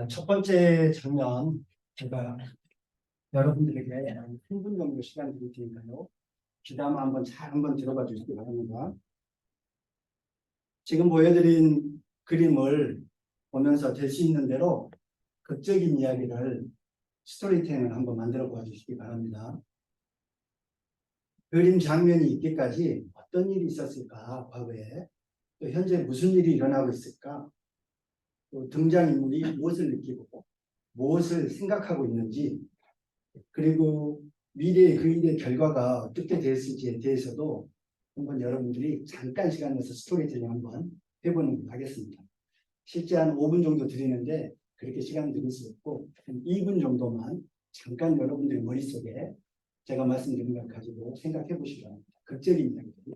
첫 번째 장면, 제가 여러분들에게 한 3분 정도 시간 드릴 테니까요. 귀담아 한번 들어봐 주시기 바랍니다. 지금 보여드린 그림을 보면서 될 수 있는 대로 극적인 이야기를 스토리텔링을 한번 만들어 봐 주시기 바랍니다. 그림 장면이 있기까지 어떤 일이 있었을까, 과거에. 또 현재 무슨 일이 일어나고 있을까. 또 등장인물이 무엇을 느끼고 무엇을 생각하고 있는지, 그리고 미래의 그 일의 결과가 어떻게 됐을지에 대해서도 한번 여러분들이 잠깐 시간 내서 스토리텔링 한번 해보는 걸 하겠습니다. 실제 한 5분 정도 드리는데 그렇게 시간 드릴 수 없고 한 2분 정도만 잠깐 여러분들의 머릿속에 제가 말씀드린 걸 가지고 생각해 보시기 바랍니다. 극적인 이야기들.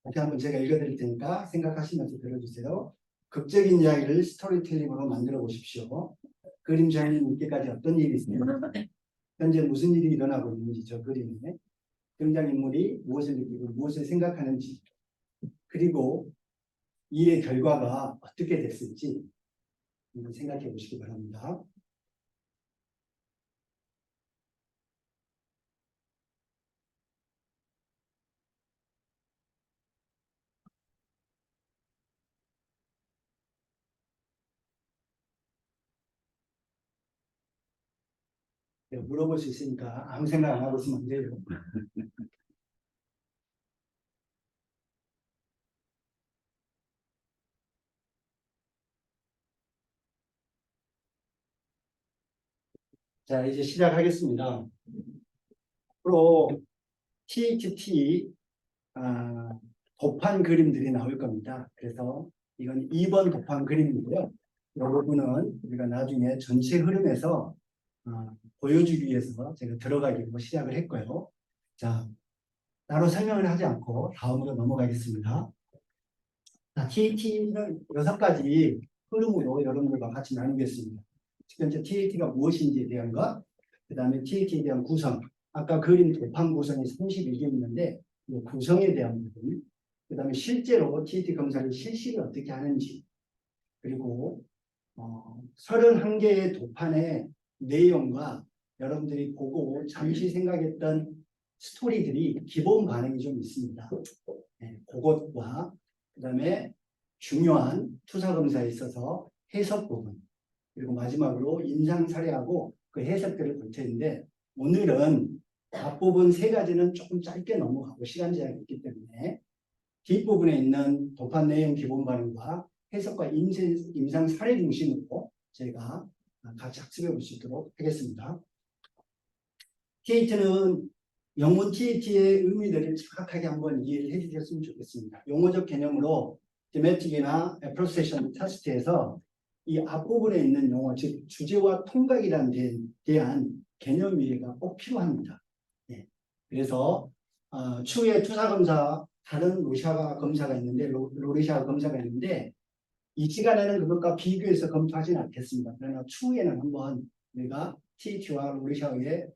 다시 한번 제가 읽어드릴 테니까 생각하시면서 들어주세요. 극적인 이야기를 스토리텔링으로 만들어 보십시오. 그림 장면 있기까지 어떤 일이 있습니까? 현재 무슨 일이 일어나고 있는지, 저 그림에 등장인물이 무엇을 느끼고 무엇을 생각하는지, 그리고 이의 결과가 어떻게 됐을지 한번 생각해 보시기 바랍니다. 물어볼 수 있으니까 아무 생각 안 하고 있으면 안 돼요. 자, 이제 시작하겠습니다. 앞으로 TTT 도판 그림들이 나올 겁니다. 그래서 이건 2번 도판 그림이고요. 이 부분은 우리가 나중에 전체 흐름에서 보여주기 위해서 제가 들어가기로 시작을 했고요. 자, 따로 설명을 하지 않고 다음으로 넘어가겠습니다. 자, TAT는 6가지 흐름으로 여러분들과 같이 나누겠습니다. 첫 번째 TAT가 무엇인지에 대한 것, 그 다음에 TAT에 대한 구성, 아까 그림 도판 구성이 31개 있는데 이 구성에 대한 부분, 그 다음에 실제로 TAT 검사를 실시를 어떻게 하는지, 그리고 31개의 도판의 내용과 여러분들이 보고 잠시 생각했던 스토리들이 기본 반응이 좀 있습니다. 네, 그것과 그 다음에 중요한 투사검사에 있어서 해석 부분, 그리고 마지막으로 임상 사례하고 그 해석들을 볼 텐데, 오늘은 앞부분 3가지는 조금 짧게 넘어가고 시간 제약이 있기 때문에 뒷부분에 있는 도판 내용 기본 반응과 해석과 임상 사례 중심으로 제가 같이 학습해 볼 수 있도록 하겠습니다. TAT는 영문 TAT의 의미들을 정확하게 한번 이해를 해 주셨으면 좋겠습니다. 용어적 개념으로 디매틱이나 애프로세이션 테스트에서 이 앞부분에 있는 용어, 즉 주제와 통각이란 데 대한 개념 이해가 꼭 필요합니다. 네. 그래서 추후에 투사검사, 다른 로시아 검사가 있는데 로리샤 검사가 있는데 이 시간에는 그것과 비교해서 검토하지는 않겠습니다. 그러나 추후에는 한번 우리가 TAT와 로리샤의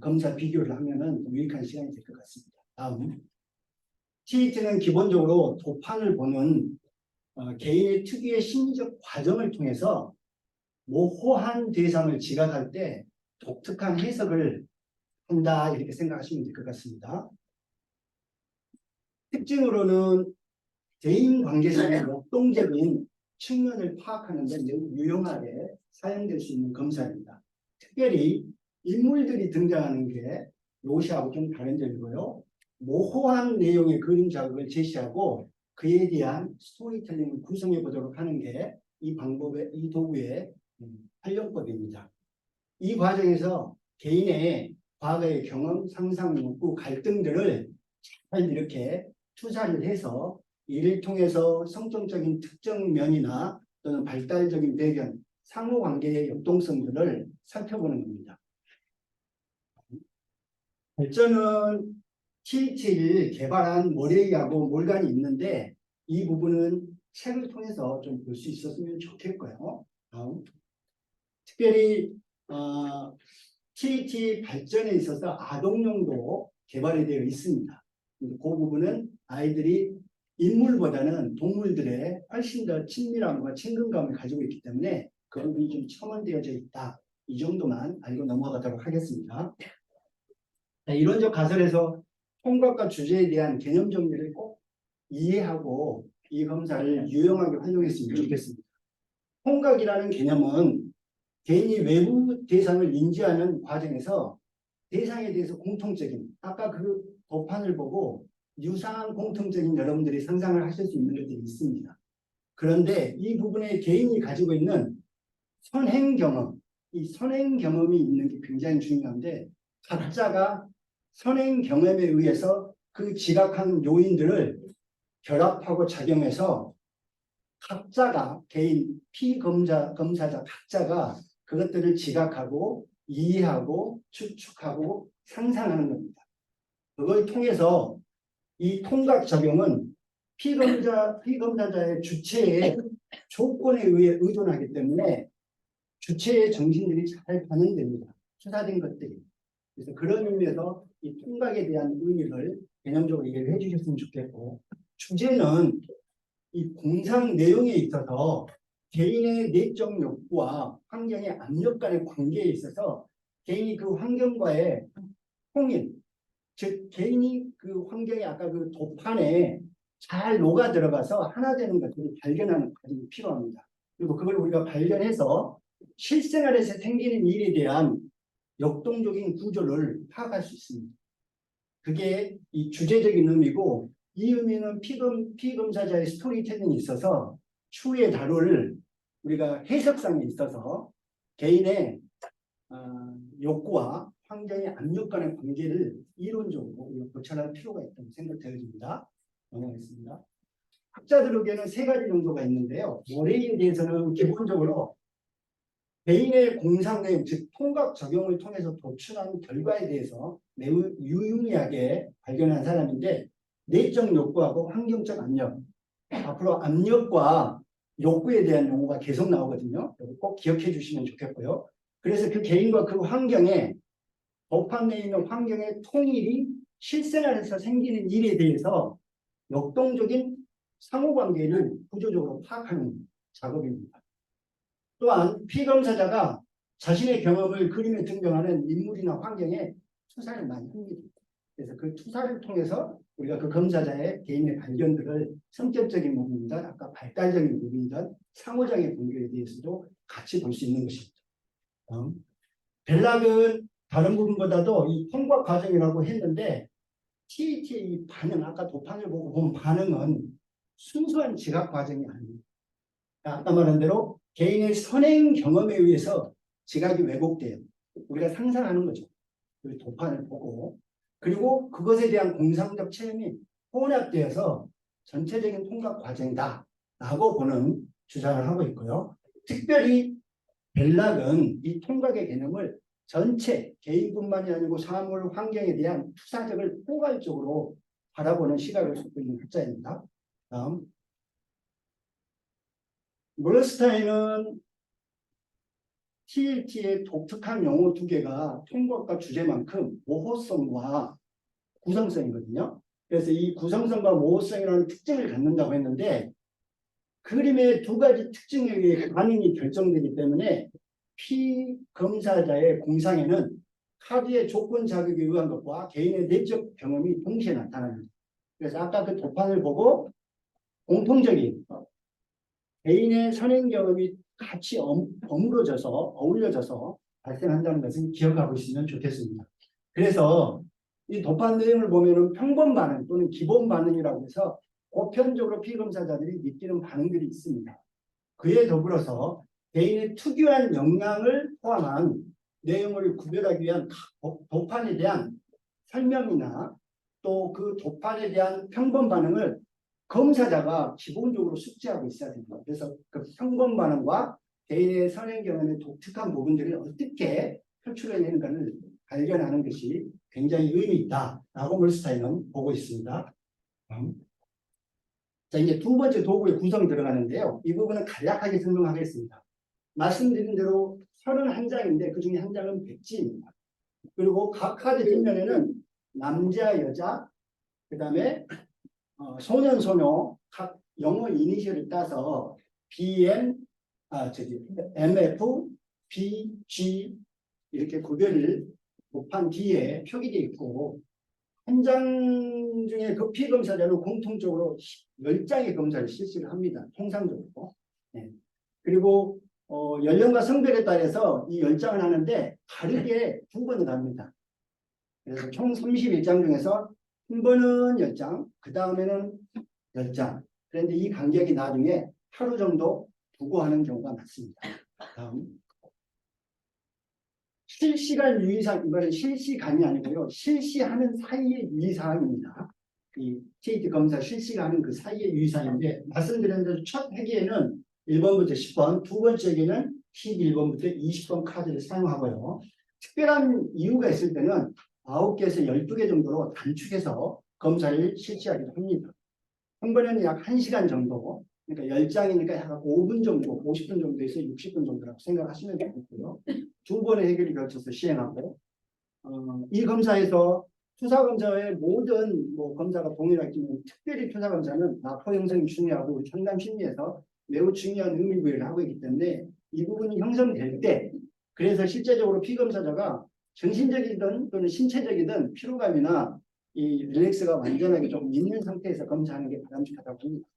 검사 비교를 하면은 유익한 시간이 될 것 같습니다. 다음, TAT는 기본적으로 도판을 보는 개인의 특유의 심리적 과정을 통해서 모호한 대상을 지각할 때 독특한 해석을 한다, 이렇게 생각하시면 될 것 같습니다. 특징으로는 대인 관계상의 역동적인 측면을 파악하는 데 유용하게 사용될 수 있는 검사입니다. 특별히 인물들이 등장하는 게 로시아하고 좀 다른 점이고요. 모호한 내용의 그림 자극을 제시하고 그에 대한 스토리텔링을 구성해 보도록 하는 게 이 도구의 활용법입니다. 이 과정에서 개인의 과거의 경험, 상상, 욕구, 갈등들을 잘 이렇게 투사를 해서 이를 통해서 성적인 특정 면이나 또는 발달적인 배경, 상호관계의 역동성들을 살펴보는 겁니다. 발전은 TAT를 개발한 모레이하고 몰간이 있는데 이 부분은 책을 통해서 좀 볼 수 있었으면 좋겠고요. 다음. 특별히 TAT 발전에 있어서 아동용도 개발이 되어 있습니다. 그 부분은 아이들이 인물보다는 동물들의 훨씬 더 친밀함과 친근감을 가지고 있기 때문에 그 부분이 좀 첨언되어져 있다. 이 정도만 알고 넘어가도록 하겠습니다. 자, 이론적 가설에서 통각과 주제에 대한 개념 정리를 꼭 이해하고 이 검사를 유용하게 활용했으면 좋겠습니다. 통각이라는 개념은 개인이 외부 대상을 인지하는 과정에서 대상에 대해서 공통적인, 아까 그 도판을 보고 유사한 공통적인 여러분들이 상상을 하실 수 있는 것들이 있습니다. 그런데 이 부분에 개인이 가지고 있는 선행 경험, 이 선행 경험이 있는 게 굉장히 중요한데 각자가 선행 경험에 의해서 그 지각한 요인들을 결합하고 작용해서 각자가 개인 피검사자 각자가 그것들을 지각하고 이해하고 추측하고 상상하는 겁니다. 그걸 통해서 이 통각작용은 피검사자의 주체의 조건에 의해 의존하기 때문에 주체의 정신들이 잘 반영됩니다. 수사된 것들이. 그래서 그런 의미에서 이 통각에 대한 의미를 개념적으로 이해를 해주셨으면 좋겠고, 주제는 이 공상 내용에 있어서 개인의 내적 욕구와 환경의 압력 간의 관계에 있어서 개인이 그 환경과의 통일, 즉 개인이 그 환경에 아까 그 도판에 잘 녹아 들어가서 하나 되는 것들을 발견하는 과정이 필요합니다. 그리고 그걸 우리가 발견해서 실생활에서 생기는 일에 대한 역동적인 구조를 파악할 수 있습니다. 그게 이 주제적인 의미고, 이 의미는 피검사자의 스토리텔링이 있어서 추후에 다룰 우리가 해석상에 있어서 개인의 욕구와 환경의 압력 간의 관계를 이론적으로 고찰할 필요가 있다고 생각되어집니다. 넘어가겠습니다. 학자들에게는 세 가지 정도가 있는데요. 모레이에 대해서는 기본적으로 개인의 공상 내용, 즉 통각 적용을 통해서 도출한 결과에 대해서 매우 유의미하게 발견한 사람인데, 내적 욕구하고 환경적 압력, 앞으로 압력과 욕구에 대한 용어가 계속 나오거든요. 꼭 기억해 주시면 좋겠고요. 그래서 그 개인과 그 환경에 도판 내에 있는 환경의 통일이 실생활에서 생기는 일에 대해서 역동적인 상호관계를 구조적으로 파악하는 작업입니다. 또한 피검사자가 자신의 경험을 그림에 등장하는 인물이나 환경에 투사를 많이 합니다. 그래서 그 투사를 통해서 우리가 그 검사자의 개인의 발견들을 성격적인 부분이든 아까 발달적인 부분이든 상호작용 관계에 대해서도 같이 볼 수 있는 것입니다. 벨락은 다른 부분보다도 이 통과 과정이라고 했는데 TAT의 반응, 아까 도판을 보고 본 반응은 순수한 지각 과정이 아닙니다. 아까 말한 대로 개인의 선행 경험에 의해서 지각이 왜곡돼요. 우리가 상상하는 거죠. 그 도판을 보고 그리고 그것에 대한 공상적 체험이 혼합되어서 전체적인 통각 과정이다 라고 보는 주장을 하고 있고요. 특별히 벨락은 이 통각의 개념을 전체 개인뿐만이 아니고 사물 환경에 대한 투사적을 포괄적으로 바라보는 시각을 갖고 있는 학자입니다. 다음 몰러스타인은 TLT의 독특한 용어 두 개가 통각과 주제만큼 모호성과 구성성이거든요. 그래서 이 구성성과 모호성이라는 특징을 갖는다고 했는데 그림의 두 가지 특징에 의해 반응이 결정되기 때문에 피검사자의 공상에는 카드의 조건 자극에 의한 것과 개인의 내적 경험이 동시에 나타납니다. 그래서 아까 그 도판을 보고 공통적인 개인의 선행 경험이 같이 어우러져서 발생한다는 것을 기억하고 있으면 좋겠습니다. 그래서 이 도판 내용을 보면은 평범 반응 또는 기본 반응이라고 해서 보편적으로 피검사자들이 느끼는 반응들이 있습니다. 그에 더불어서 개인의 특유한 역량을 포함한 내용을 구별하기 위한 도판에 대한 설명이나 또 그 도판에 대한 평범 반응을 검사자가 기본적으로 숙지하고 있어야 됩니다. 그래서 그 평범 반응과 개인의 선행 경험의 독특한 부분들을 어떻게 표출해내는가를 발견하는 것이 굉장히 의미 있다라고 몰스타인은 보고 있습니다. 자, 이제 두 번째 도구의 구성이 들어가는데요. 이 부분은 간략하게 설명하겠습니다. 말씀드린 대로 31장인데 그 중에 한 장은 백지입니다. 그리고 각 카드 뒷면에는 남자, 여자, 그 다음에 소년 소녀 각 영어 이니셜을 따서 BM MF BG 이렇게 구별을 곱한 뒤에 표기되어 있고 한 장 중에 그 피검사자는 공통적으로 10장의 검사를 실시를 합니다. 통상적으로. 네. 그리고 연령과 성별에 따라서 이 10장을 하는데 다르게 두 번을 합니다. 그래서 총 31장 중에서 한 번은 10장, 그 다음에는 10장. 그런데 이 간격이 나중에 하루 정도 두고 하는 경우가 많습니다. 다음. 실시간 유의사항, 이거는 실시간이 아니고요. 실시하는 사이의 유의사항입니다. 이 TAT 검사 실시하는 그 사이의 유의사항인데, 말씀드린 대로 첫 회계에는 1번부터 10번, 두 번째 회계는 11번부터 20번 카드를 사용하고요. 특별한 이유가 있을 때는 9개에서 12개 정도로 단축해서 검사를 실시하기도 합니다. 한 번에는 약 1시간 정도, 그러니까 10장이니까 약 5분 정도, 50분 정도에서 60분 정도라고 생각하시면 되겠고요. 두 번의 해결이 걸쳐서 시행하고, 이 검사에서 투사검사의 모든 검사가 동일하지만 특별히 투사검사는 납포 형성이 중요하고 우리 상담 심리에서 매우 중요한 의미부여를 하고 있기 때문에 이 부분이 형성될 때, 그래서 실제적으로 피검사자가 정신적이든 또는 신체적이든 피로감이나 이 릴렉스가 완전하게 좀 있는 상태에서 검사하는 게 바람직하다고 합니다.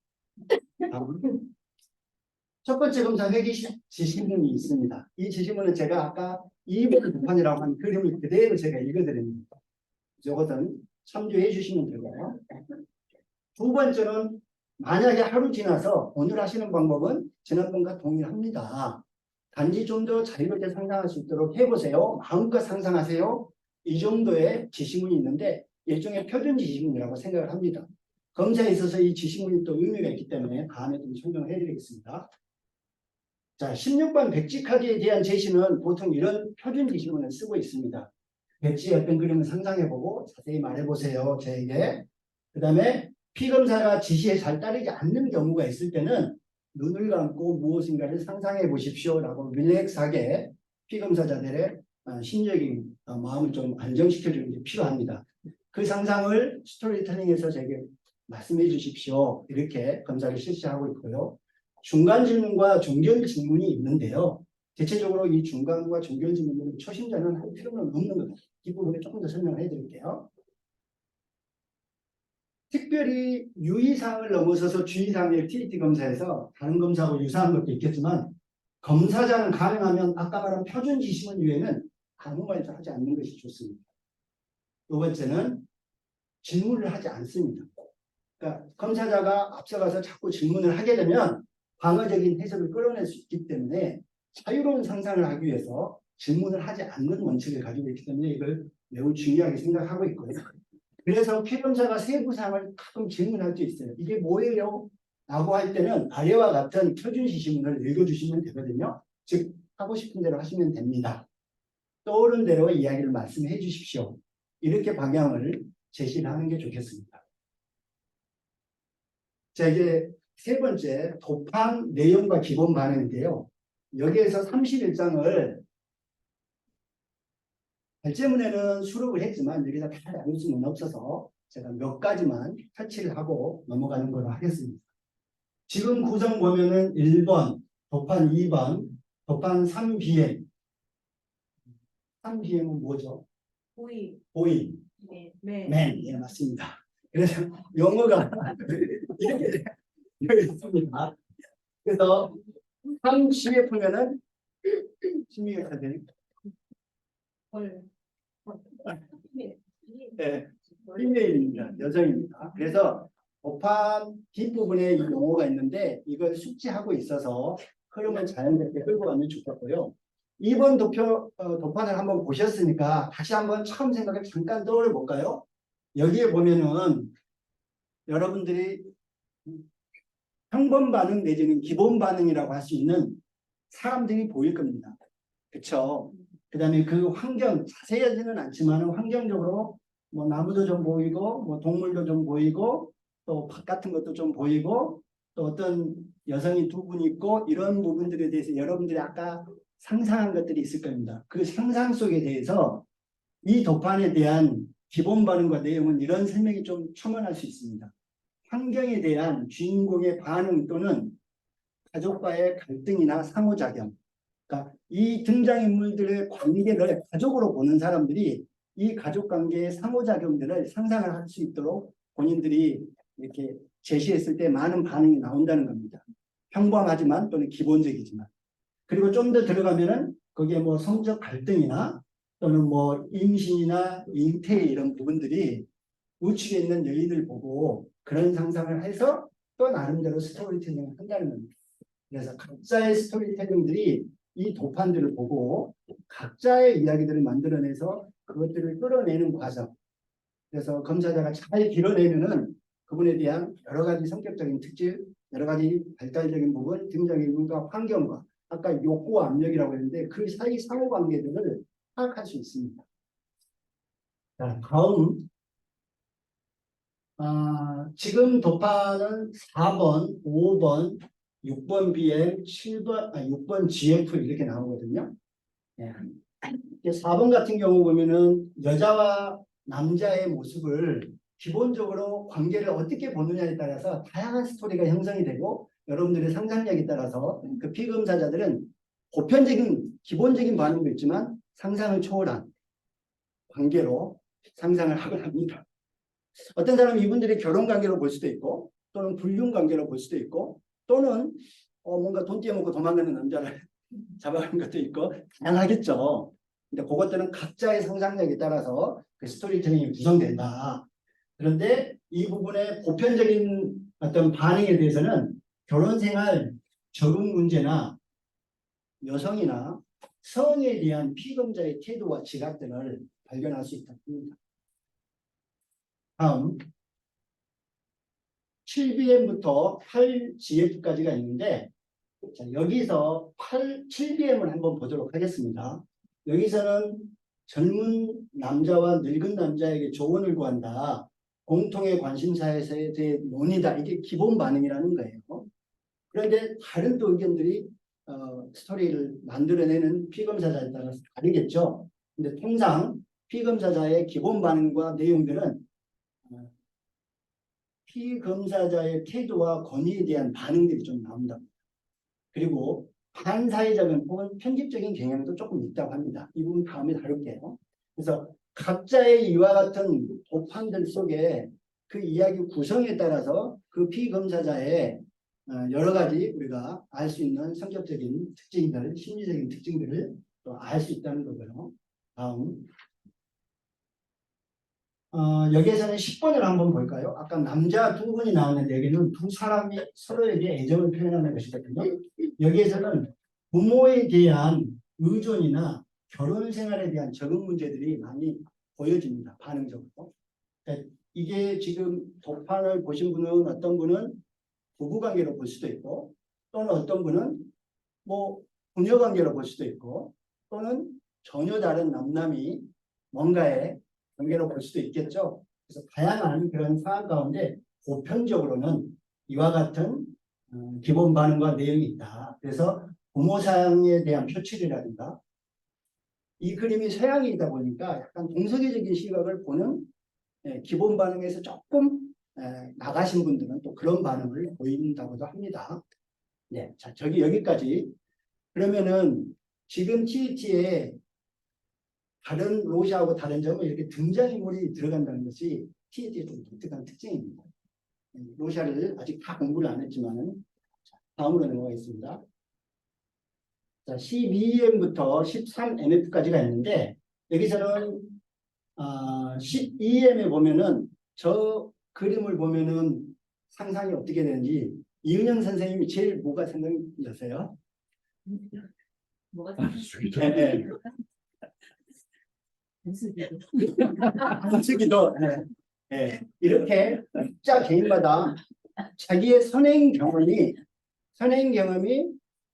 첫 번째 검사 회계 지시문이 있습니다. 이 지시문은 제가 아까 2번 도판이라고 한 그림을 그대로 제가 읽어드립니다. 이것은 참조해 주시면 되고요. 두 번째는 만약에 하루 지나서 오늘 하시는 방법은 지난번과 동일합니다. 단지 좀 더 자유롭게 상상할 수 있도록 해보세요. 마음껏 상상하세요. 이 정도의 지시문이 있는데 일종의 표준 지시문이라고 생각을 합니다. 검사에 있어서 이 지시문이 또 의미가 있기 때문에 다음에 좀 설명을 해드리겠습니다. 자, 16번 백지 카드에 대한 제시는 보통 이런 표준 지시문을 쓰고 있습니다. 백지의 어떤 그림을 상상해보고 자세히 말해보세요. 저에게. 그 다음에 피검사가 지시에 잘 따르지 않는 경우가 있을 때는 눈을 감고 무엇인가를 상상해 보십시오 라고 릴렉스하게 피검사자들의 심리적인 마음을 좀 안정시켜주는 게 필요합니다. 그 상상을 스토리텔링에서 제게 말씀해 주십시오. 이렇게 검사를 실시하고 있고요. 중간 질문과 종결 질문이 있는데요. 대체적으로 이 중간과 종결 질문은 초심자는 할 필요는 없는 것 같아요. 이 부분에 조금 더 설명을 해드릴게요. 특별히 유의사항을 넘어서서 주의사항의 TAT 검사에서 다른 검사하고 유사한 것도 있겠지만 검사자는 가능하면 아까 말한 표준 지시문 이외에는 아무 말도 하지 않는 것이 좋습니다. 두 번째는 질문을 하지 않습니다. 그러니까 검사자가 앞서가서 자꾸 질문을 하게 되면 방어적인 해석을 끌어낼 수 있기 때문에 자유로운 상상을 하기 위해서 질문을 하지 않는 원칙을 가지고 있기 때문에 이걸 매우 중요하게 생각하고 있고요. 그래서 피검사가 세부사항을 가끔 질문할 수 있어요. 이게 뭐예요? 라고 할 때는 아래와 같은 표준 지시문을 읽어주시면 되거든요. 즉 하고 싶은 대로 하시면 됩니다. 떠오른 대로 이야기를 말씀해 주십시오. 이렇게 방향을 제시를 하는 게 좋겠습니다. 자, 이제 세 번째 도판 내용과 기본 반응인데요. 여기에서 31장을 발제문에는 수록을 했지만 여기서 다 나눌 수는 없어서 제가 몇 가지만 터치를 하고 넘어가는 걸로 하겠습니다. 지금 구성 보면은 1번, 도판 2번, 도판 3BM. 3BM은 뭐죠? 보이. 보이. 네. 맨. 예, 맞습니다. 그래서 영어가 이렇게 되어 있습니다. 그래서 3C에 풀면은 심리가 다 되니까. 네, 피메일입니다. 여성입니다. 그래서 도판 뒷부분에 이 용어가 있는데 이걸 숙지하고 있어서 흐름을 자연스럽게 끌고 가면 좋겠고요. 2번 도판을 한번 보셨으니까 다시 한번 처음 생각을 잠깐 떠올려 볼까요? 여기에 보면은 여러분들이 평범 반응 내지는 기본 반응이라고 할 수 있는 사람들이 보일 겁니다. 그렇죠? 그 다음에 그 환경, 자세하지는 않지만 환경적으로 뭐 나무도 좀 보이고 뭐 동물도 좀 보이고 또 밭 같은 것도 좀 보이고 또 어떤 여성이 두 분 있고 이런 부분들에 대해서 여러분들이 아까 상상한 것들이 있을 겁니다. 그 상상 속에 대해서 이 도판에 대한 기본 반응과 내용은 이런 설명이 좀 첨언할 수 있습니다. 환경에 대한 주인공의 반응 또는 가족과의 갈등이나 상호작용. 그러니까 이 등장인물들의 관계를 가족으로 보는 사람들이 이 가족 관계의 상호작용들을 상상을 할 수 있도록 본인들이 이렇게 제시했을 때 많은 반응이 나온다는 겁니다. 평범하지만 또는 기본적이지만. 그리고 좀 더 들어가면은 거기에 뭐 성적 갈등이나 또는 뭐 임신이나 잉태 이런 부분들이 우측에 있는 여인을 보고 그런 상상을 해서 또 나름대로 스토리텔링을 한다는 겁니다. 그래서 각자의 스토리텔링들이 이 도판들을 보고 각자의 이야기들을 만들어내서 그것들을 끌어내는 과정. 그래서 검사자가 잘 길어내면은 그분에 대한 여러 가지 성격적인 특질, 여러 가지 발달적인 부분, 등장인물과 환경과 아까 욕구와 압력이라고 했는데 그 사이 상호관계들을 파악할 수 있습니다. 자, 다음 지금 도파는 4번, 5번, 6번 BL, 6번 GF 이렇게 나오거든요. 예. 4번 같은 경우 보면은 여자와 남자의 모습을 기본적으로 관계를 어떻게 보느냐에 따라서 다양한 스토리가 형성이 되고 여러분들의 상상력에 따라서 그 피검사자들은 보편적인 기본적인 반응도 있지만 상상을 초월한 관계로 상상을 하곤 합니다. 어떤 사람은 이분들이 결혼 관계로 볼 수도 있고 또는 불륜 관계로 볼 수도 있고 또는 뭔가 돈 떼어먹고 도망가는 남자를 잡아가는 것도 있고 다양하겠죠. 근데 그것들은 각자의 상상력에 따라서 그 스토리텔링이 구성된다. 그런데 이 부분의 보편적인 어떤 반응에 대해서는 결혼생활 적응 문제나 여성이나 성에 대한 피검자의 태도와 지각들을 발견할 수 있다고 합니다. 다음 7BM부터 8GF까지가 있는데 자, 여기서 7BM을 한번 보도록 하겠습니다. 여기서는 젊은 남자와 늙은 남자에게 조언을 구한다. 공통의 관심사에 대해 논의다. 이게 기본 반응이라는 거예요. 그런데 다른 또 의견들이 스토리를 만들어내는 피검사자에 따라서 다르겠죠. 근데 통상 피검사자의 기본 반응과 내용들은 피검사자의 태도와 권위에 대한 반응들이 좀 나온다. 그리고 반사회적인 혹은 편집적인 경향도 조금 있다고 합니다. 이 부분 다음에 다룰게요. 그래서 각자의 이와 같은 도판들 속에 그 이야기 구성에 따라서 그 피검사자의 여러 가지 우리가 알 수 있는 성격적인 특징들, 심리적인 특징들을 또 알 수 있다는 거고요. 다음. 여기에서는 10번을 한번 볼까요? 아까 남자 두 분이 나왔는데 여기는 두 사람이 서로에게 애정을 표현하는 것이거든요. 여기에서는 부모에 대한 의존이나 결혼 생활에 대한 적응 문제들이 많이 보여집니다. 반응적으로. 그러니까 이게 지금 도판을 보신 분은 어떤 분은 부부관계로 볼 수도 있고 또는 어떤 분은 뭐 부녀관계로 볼 수도 있고 또는 전혀 다른 남남이 뭔가에 관계로 볼 수도 있겠죠. 그래서 다양한 그런 상황 가운데 보편적으로는 이와 같은 기본 반응과 내용이 있다. 그래서 부모 사랑에 대한 표출이라든가 이 그림이 서양이다 보니까 약간 동서계적인 시각을 보는 기본 반응에서 조금 나가신 분들은 또 그런 반응을 보인다고도 합니다. 네, 자 저기 여기까지. 그러면은 지금 TET에 다른 로시아하고 다른 점은 이렇게 등장인물이 들어간다는 것이 TET의 좀 독특한 특징입니다. 로시아를 아직 다 공부를 안 했지만 다음으로 넘어가겠습니다. 자, 12EM부터 13MF까지가 있는데 여기서는 12EM에 보면은 저 그림을 보면은 상상이 어떻게 되는지 이은영 선생님이 제일 뭐가 생각이 나세요? 뭐가 네, 한수기도 이렇게 각자 개인마다 자기의 선행 경험이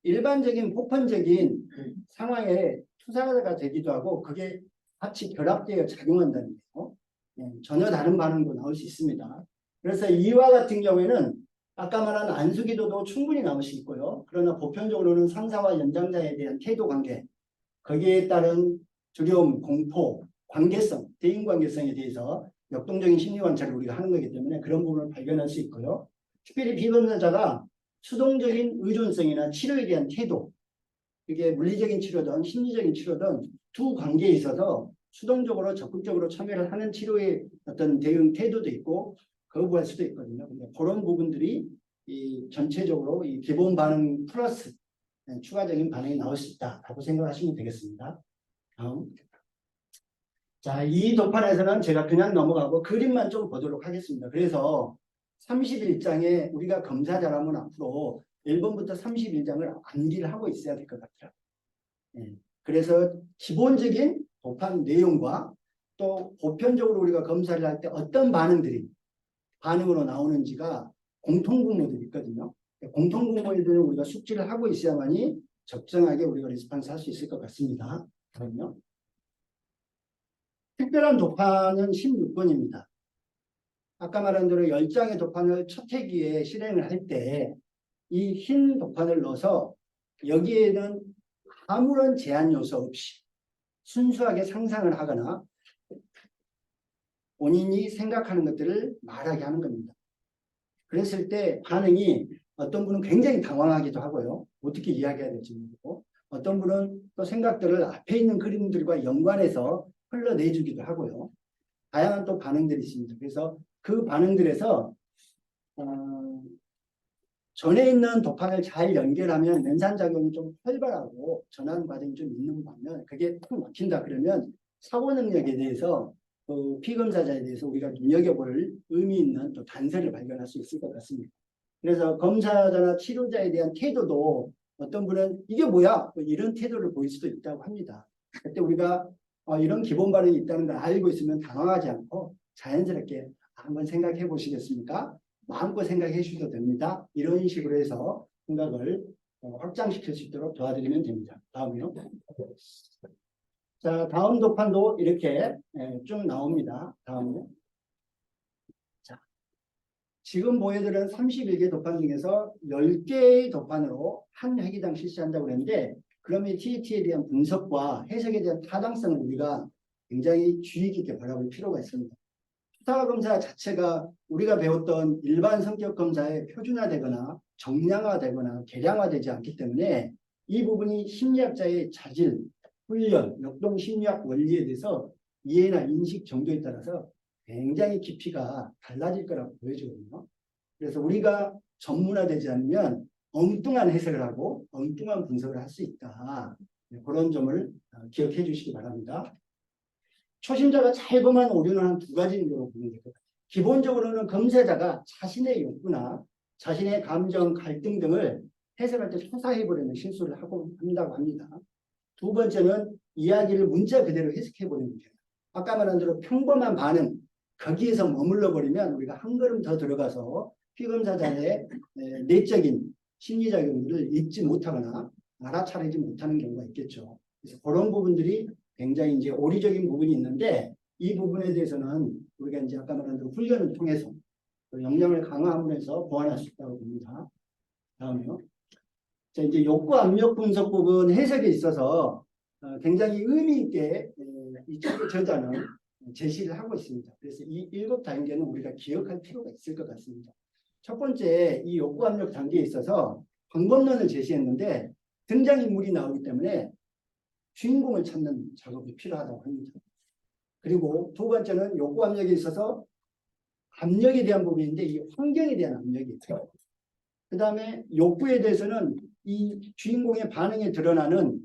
일반적인 보편적인 상황에 투사가 되기도 하고 그게 같이 결합되어 작용한다는 거예요. 전혀 다른 반응도 나올 수 있습니다. 그래서 이와 같은 경우에는 아까 말한 안수기도도 충분히 나올 수 있고요. 그러나 보편적으로는 상사와 연장자에 대한 태도 관계, 거기에 따른 두려움, 공포, 관계성, 대인관계성에 대해서 역동적인 심리 관찰을 우리가 하는 거기 때문에 그런 부분을 발견할 수 있고요. 특별히 비검사자가 수동적인 의존성이나 치료에 대한 태도, 이게 물리적인 치료든 심리적인 치료든 두 관계에 있어서 수동적으로 적극적으로 참여를 하는 치료의 어떤 대응 태도도 있고 거부할 수도 있거든요. 근데 그런 부분들이 이 전체적으로 이 기본 반응 플러스 추가적인 반응이 나올 수 있다라고 생각하시면 되겠습니다. 다음. 자, 이 도판에서는 제가 그냥 넘어가고 그림만 좀 보도록 하겠습니다. 그래서 31장에 우리가 검사자라면 앞으로 1번부터 31장을 암기를 하고 있어야 될 것 같아요. 그래서 기본적인 도판 내용과 또 보편적으로 우리가 검사를 할 때 어떤 반응들이 반응으로 나오는지가 공통분모들이 있거든요. 공통분모들을 우리가 숙지를 하고 있어야만이 적정하게 우리가 리스폰스 할 수 있을 것 같습니다. 그럼요. 특별한 도판은 16번입니다. 아까 말한 대로 10장의 도판을 첫 회기에 실행을 할 때 이 흰 도판을 넣어서 여기에는 아무런 제한 요소 없이 순수하게 상상을 하거나 본인이 생각하는 것들을 말하게 하는 겁니다. 그랬을 때 반응이 어떤 분은 굉장히 당황하기도 하고요. 어떻게 이야기해야 될지 모르고 어떤 분은 또 생각들을 앞에 있는 그림들과 연관해서 흘러내주기도 하고요. 다양한 또 반응들이 있습니다. 그래서 그 반응들에서 전에 있는 도판을 잘 연결하면 연산작용이 좀 활발하고 전환 과정이 좀 있는 반면 그게 탁 막힌다 그러면 사고 능력에 대해서 그 피검사자에 대해서 우리가 눈여겨볼 의미 있는 또 단서를 발견할 수 있을 것 같습니다. 그래서 검사자나 치료자에 대한 태도도 어떤 분은 이게 뭐야? 뭐 이런 태도를 보일 수도 있다고 합니다. 그때 우리가 이런 기본 반응이 있다는 걸 알고 있으면 당황하지 않고 자연스럽게 한번 생각해 보시겠습니까? 마음껏 생각해 주셔도 됩니다. 이런 식으로 해서 생각을 확장시킬 수 있도록 도와드리면 됩니다. 다음이요. 자, 다음 도판도 이렇게 쭉 나옵니다. 다음요. 자, 지금 보여드린 31개 도판 중에서 10개의 도판으로 한 회기당 실시한다고 그랬는데 그러면 TET에 대한 분석과 해석에 대한 타당성을 우리가 굉장히 주의 깊게 바라볼 필요가 있습니다. 수사검사 자체가 우리가 배웠던 일반 성격 검사에 표준화되거나 정량화되거나 개량화되지 않기 때문에 이 부분이 심리학자의 자질, 훈련, 역동 심리학 원리에 대해서 이해나 인식 정도에 따라서 굉장히 깊이가 달라질 거라고 보여지거든요. 그래서 우리가 전문화되지 않으면 엉뚱한 해석을 하고 엉뚱한 분석을 할 수 있다. 그런 점을 기억해 주시기 바랍니다. 초심자가 잘 보면 오류는 한 두 가지 정도로 보면 될 것 같아요. 기본적으로는 검사자가 자신의 욕구나 자신의 감정, 갈등 등을 해석할 때 초사해버리는 실수를 한다고 합니다. 두 번째는 이야기를 문자 그대로 해석해버리는 거예요. 아까 말한 대로 평범한 반응, 거기에서 머물러 버리면 우리가 한 걸음 더 들어가서 피검사자의 내적인 심리작용들을 읽지 못하거나 알아차리지 못하는 경우가 있겠죠. 그래서 그런 부분들이 굉장히 이제 오리적인 부분이 있는데 이 부분에 대해서는 우리가 이제 아까 말한 대로 훈련을 통해서 역량을 강화하면서 보완할 수 있다고 봅니다. 다음이요. 자, 이제 욕구 압력 분석 부분 해석에 있어서 굉장히 의미 있게 이 저자는 제시를 하고 있습니다. 그래서 이 7단계는 우리가 기억할 필요가 있을 것 같습니다. 첫 번째, 이 욕구 압력 단계에 있어서 방법론을 제시했는데 등장인물이 나오기 때문에 주인공을 찾는 작업이 필요하다고 합니다. 그리고 두 번째는 욕구 압력에 있어서 압력에 대한 부분인데 이 환경에 대한 압력이 있어요. 그 다음에 욕구에 대해서는 이 주인공의 반응에 드러나는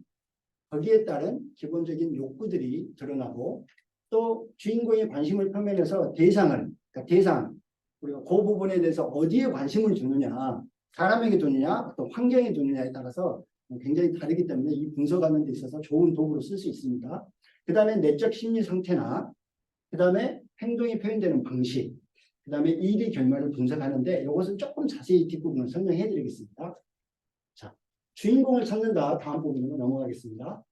거기에 따른 기본적인 욕구들이 드러나고 또 주인공의 관심을 표면해서 그러니까 대상, 우리가 그 부분에 대해서 어디에 관심을 두느냐, 사람에게 두느냐, 또 환경에 두느냐에 따라서 굉장히 다르기 때문에 이 분석하는 데 있어서 좋은 도구로 쓸 수 있습니다. 그 다음에 내적 심리 상태나 그 다음에 행동이 표현되는 방식, 그 다음에 일의 결말을 분석하는데 이것은 조금 자세히 뒷부분을 설명해 드리겠습니다. 자, 주인공을 찾는다. 다음 부분으로 넘어가겠습니다.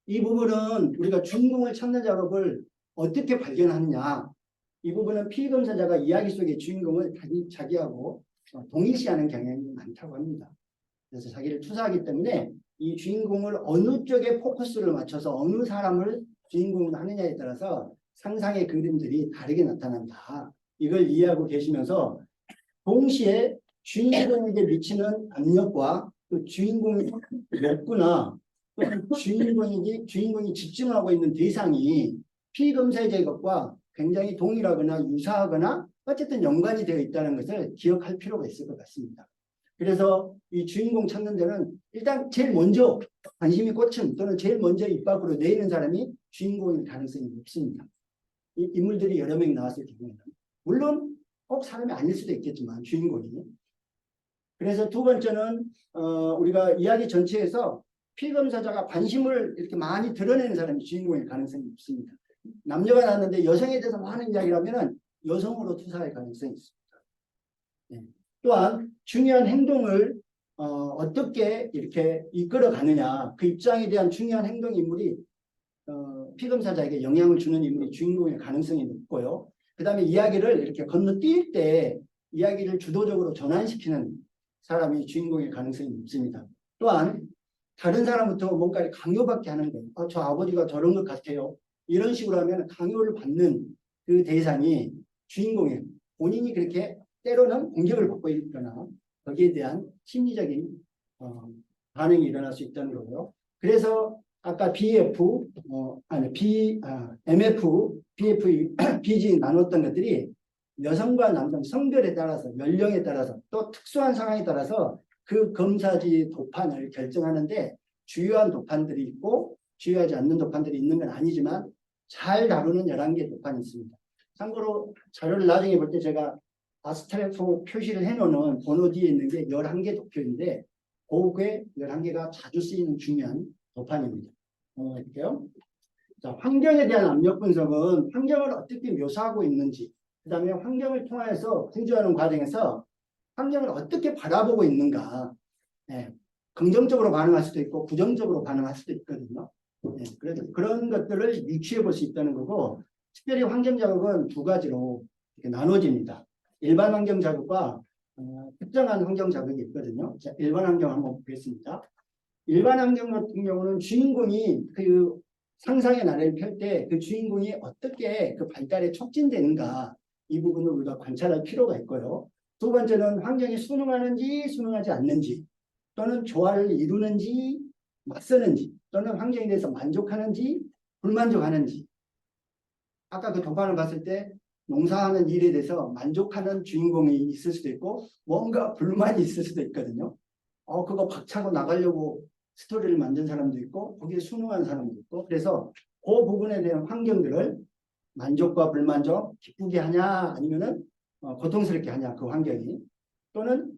이 부분은 우리가 주인공을 찾는 작업을 어떻게 발견하느냐. 이 부분은 피검사자가 이야기 속의 주인공을 자기하고 동일시하는 경향이 많다고 합니다. 그래서 자기를 투사하기 때문에 이 주인공을 어느 쪽에 포커스를 맞춰서 어느 사람을 주인공으로 하느냐에 따라서 상상의 그림들이 다르게 나타난다. 이걸 이해하고 계시면서 동시에 주인공에게 미치는 압력과 또 주인공의 욕구나 또는 주인공이 집중하고 있는 대상이 피검사의 것과 굉장히 동일하거나 유사하거나 어쨌든 연관이 되어 있다는 것을 기억할 필요가 있을 것 같습니다. 그래서 이 주인공 찾는 데는 일단 제일 먼저 관심이 꽂힌 또는 제일 먼저 입 밖으로 내는 사람이 주인공일 가능성이 높습니다. 이 인물들이 여러 명 나왔을 경우에는 물론 꼭 사람이 아닐 수도 있겠지만 주인공이. 그래서 두 번째는 우리가 이야기 전체에서 피검사자가 관심을 이렇게 많이 드러내는 사람이 주인공일 가능성이 높습니다. 남녀가 나왔는데 여성에 대해서 많은 이야기를 하면은 여성으로 투사할 가능성이 있습니다. 네. 또한 중요한 행동을 어떻게 이렇게 이끌어 가느냐 그 입장에 대한 중요한 행동 인물이 피검사자에게 영향을 주는 인물이 주인공일 가능성이 높고요. 그 다음에 이야기를 이렇게 건너뛸 때 이야기를 주도적으로 전환시키는 사람이 주인공일 가능성이 높습니다. 또한 다른 사람부터 뭔가를 강요받게 하는 거예요. 저 아버지가 저런 것 같아요. 이런 식으로 하면 강요를 받는 그 대상이 주인공이에요. 본인이 그렇게 때로는 공격을 받고 있거나 거기에 대한 심리적인 반응이 일어날 수 있다는 거고요. 그래서 아까 MF, BF, BG 나눴던 것들이 여성과 남성 성별에 따라서 연령에 따라서 또 특수한 상황에 따라서 그 검사지 도판을 결정하는데 주요한 도판들이 있고 주요하지 않는 도판들이 있는 건 아니지만 잘 다루는 11개 도판이 있습니다. 참고로 자료를 나중에 볼 때 제가 아스트레프 표시를 해놓은 번호 뒤에 있는 게 11개 도표인데 그게 11개가 자주 쓰이는 중요한 도판입니다. 이렇게요. 자, 환경에 대한 압력 분석은 환경을 어떻게 묘사하고 있는지 그 다음에 환경을 통해서 구조하는 과정에서 환경을 어떻게 바라보고 있는가 긍정적으로 반응할 수도 있고 부정적으로 반응할 수도 있거든요. 그래서 그런 것들을 유추해 볼 수 있다는 거고 특별히 환경 자극은 두 가지로 이렇게 나눠집니다. 일반 환경 자극과 특정한 환경 자극이 있거든요. 자, 일반 환경 한번 보겠습니다. 일반 환경 같은 경우는 주인공이 그 상상의 나래를 펼 때 그 주인공이 어떻게 그 발달에 촉진되는가 이 부분을 우리가 관찰할 필요가 있고요. 두 번째는 환경이 순응하는지 순응하지 않는지 또는 조화를 이루는지 맞서는지 또는 환경에 대해서 만족하는지 불만족하는지 아까 그 도판을 봤을 때 농사하는 일에 대해서 만족하는 주인공이 있을 수도 있고 뭔가 불만이 있을 수도 있거든요. 그거 박차고 나가려고 스토리를 만든 사람도 있고 거기에 순응한 사람도 있고 그래서 그 부분에 대한 환경들을 만족과 불만족 기쁘게 하냐 아니면은 고통스럽게 하냐 그 환경이 또는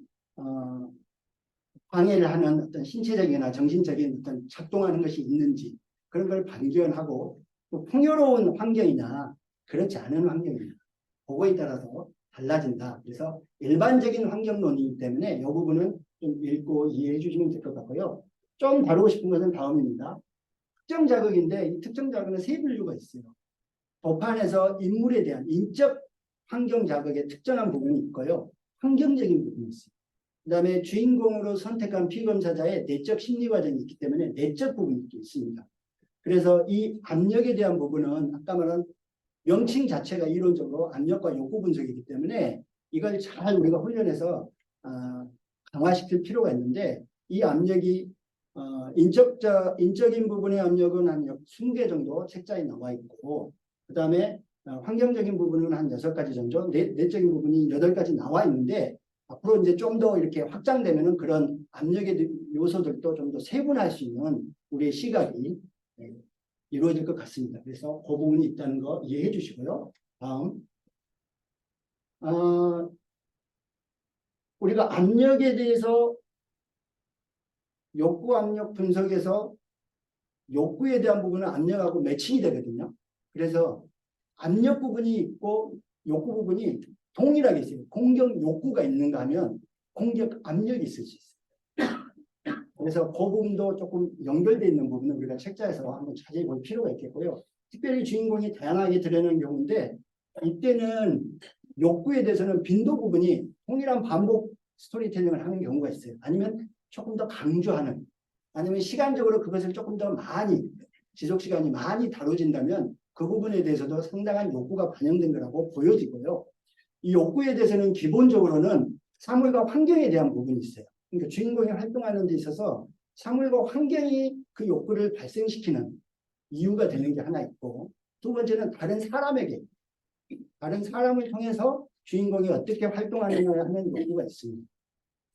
방해를 하는 어떤 신체적이나 정신적인 어떤 작동하는 것이 있는지 그런 걸 발견하고 또 풍요로운 환경이냐 그렇지 않은 환경이냐 그거에 따라서 달라진다. 그래서 일반적인 환경론이기 때문에 이 부분은 좀 읽고 이해해 주시면 될 것 같고요. 좀 다루고 싶은 것은 다음입니다. 특정 자극인데 이 특정 자극은 세 분류가 있어요. 도판에서 인물에 대한 인적 환경 자극의 특정한 부분이 있고요. 환경적인 부분이 있어요. 그 다음에 주인공으로 선택한 피검사자의 내적 심리 과정이 있기 때문에 내적 부분이 있습니다. 그래서 이 압력에 대한 부분은 아까 말한 명칭 자체가 이론적으로 압력과 욕구 분석이기 때문에 이걸 잘 우리가 훈련해서 강화시킬 필요가 있는데 이 압력이 인적인 부분의 압력은 한 20개 정도 책자에 나와 있고 그 다음에 환경적인 부분은 한 6가지 정도 내적인 부분이 8가지 나와 있는데 앞으로 이제 좀 더 이렇게 확장되면은 그런 압력의 요소들도 좀 더 세분할 수 있는 우리의 시각이 이루어질 것 같습니다. 그래서 그 부분이 있다는 거 이해해 주시고요. 다음. 우리가 압력에 대해서 욕구 압력 분석에서 욕구에 대한 부분은 압력하고 매칭이 되거든요. 그래서 압력 부분이 있고 욕구 부분이 동일하게 있어요. 공격 욕구가 있는가 하면 공격 압력이 있을 수 있어요. 그래서 그 부분도 조금 연결되어 있는 부분은 우리가 책자에서 한번 자세히 볼 필요가 있겠고요. 특별히 주인공이 다양하게 드러내는 경우인데 이때는 욕구에 대해서는 빈도 부분이 동일한 반복 스토리텔링을 하는 경우가 있어요. 아니면 조금 더 강조하는 아니면 시간적으로 그것을 조금 더 많이 지속시간이 많이 다뤄진다면 그 부분에 대해서도 상당한 욕구가 반영된 거라고 보여지고요. 이 욕구에 대해서는 기본적으로는 사물과 환경에 대한 부분이 있어요. 그러니까 주인공이 활동하는 데 있어서 사물과 환경이 그 욕구를 발생시키는 이유가 되는 게 하나 있고, 두 번째는 다른 사람을 통해서 주인공이 어떻게 활동하느냐 하는 욕구가 있습니다.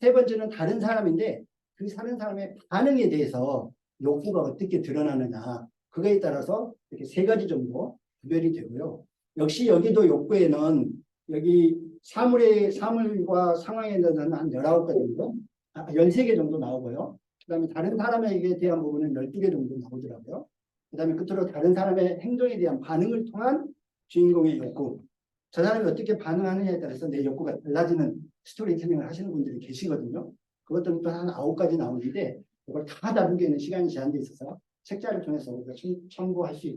세 번째는 다른 사람인데 그 다른 사람의 반응에 대해서 욕구가 어떻게 드러나느냐, 그거에 따라서 이렇게 세 가지 정도 구별이 되고요. 역시 여기도 욕구에는 여기 사물과 상황에 대해서는 한 19가지 정도, 13개 정도 나오고요. 그 다음에 다른 사람에게 대한 부분은 12개 정도 나오더라고요. 그 다음에 끝으로 다른 사람의 행동에 대한 반응을 통한 주인공의 욕구. 저 사람이 어떻게 반응하느냐에 따라서 내 욕구가 달라지는 스토리텔링을 하시는 분들이 계시거든요. 그것들은 또 한 9가지 나오는데 이걸 다 다루기에는 시간이 제한되어 있어서 책자를 통해서 우리가